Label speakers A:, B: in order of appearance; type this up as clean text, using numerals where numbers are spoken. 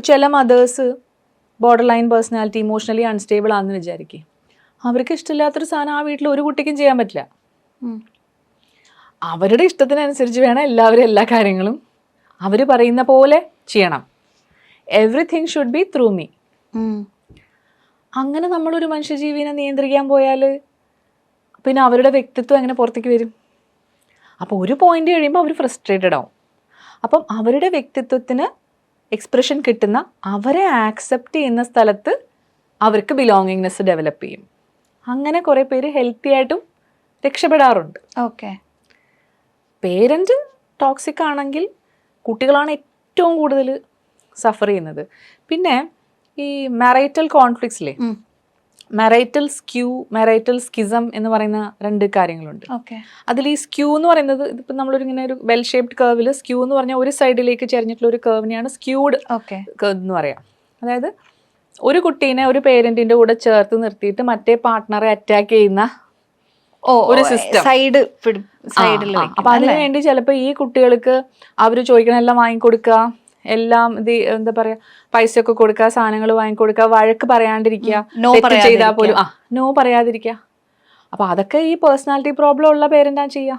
A: ചില mothers borderline personality, emotionally unstable ആണെന്ന് വിചാരിക്കും. അവർക്ക് ഇഷ്ടമില്ലാത്തൊരു സാധനം ആ വീട്ടിൽ ഒരു കുട്ടിക്കും ചെയ്യാൻ പറ്റില്ല. അവരുടെ ഇഷ്ടത്തിനനുസരിച്ച് വേണം എല്ലാവരും എല്ലാ കാര്യങ്ങളും അവർ പറയുന്ന പോലെ ചെയ്യണം. Everything should be through me. അങ്ങനെ നമ്മളൊരു മനുഷ്യജീവിനെ നിയന്ത്രിക്കാൻ പോയാൽ പിന്നെ അവരുടെ വ്യക്തിത്വം എങ്ങനെ പുറത്തേക്ക് വരും? അപ്പോൾ ഒരു പോയിന്റ് കഴിയുമ്പോൾ അവർ ഫ്രസ്ട്രേറ്റഡ് ആവും. അപ്പം അവരുടെ വ്യക്തിത്വത്തിന് എക്സ്പ്രഷൻ കിട്ടുന്ന, അവരെ ആക്സെപ്റ്റ് ചെയ്യുന്ന സ്ഥലത്ത് അവർക്ക് ബിലോങ്ങിങ്നെസ് ഡെവലപ്പ് ചെയ്യും. അങ്ങനെ കുറേ പേര് ഹെൽത്തി ആയിട്ടും രക്ഷപ്പെടാറുണ്ട്.
B: ഓക്കെ.
A: പേരൻറ്റ് ടോക്സിക് ആണെങ്കിൽ കുട്ടികളാണ് ഏറ്റവും കൂടുതൽ സഫർ ചെയ്യുന്നത്. പിന്നെ ഈ മാരൈറ്റൽ കോൺഫ്ലിക്ട്സിലെ മാരൈറ്റൽ സ്ക്യൂ, മാരൈറ്റൽ സ്കിസം എന്ന് പറയുന്ന 2 കാര്യങ്ങളുണ്ട്. അതിൽ ഈ സ്ക്യൂ എന്ന് പറയുന്നത്, ഇതിപ്പോൾ നമ്മളൊരു ഇങ്ങനെ ഒരു വെൽ ഷേപ്ഡ് കർവിൽ സ്ക്യൂ എന്ന് പറഞ്ഞാൽ ഒരു സൈഡിലേക്ക് ചെരിഞ്ഞിട്ടുള്ള ഒരു കർവിനെയാണ് സ്ക്യൂഡ് കർവ് എന്ന് പറയാം. അതായത് ഒരു കുട്ടീനെ ഒരു പേരൻറ്റിൻ്റെ കൂടെ ചേർത്ത് നിർത്തിയിട്ട് മറ്റേ പാർട്ട്ണറെ അറ്റാക്ക് ചെയ്യുന്ന ഒരു സിസ്റ്റം സൈഡിൽ. അപ്പം അതിനു വേണ്ടി ചിലപ്പോൾ ഈ കുട്ടികൾക്ക് അവർ ചോദിക്കണ എല്ലാം വാങ്ങിക്കൊടുക്കുക, എല്ലാം ഇത് എന്താ പറയാ, പൈസയൊക്കെ കൊടുക്കുക, സാധനങ്ങൾ വാങ്ങിക്കൊടുക്കുക, വഴക്ക് പറയാണ്ടിരിക്കുക, തെറ്റ് ചെയ്താൽ പോലും നോ പറയാതിരിക്കുക. അപ്പൊ അതൊക്കെ ഈ പേഴ്സണാലിറ്റി പ്രോബ്ലം ഉള്ള പേരന്റാ ചെയ്യാ.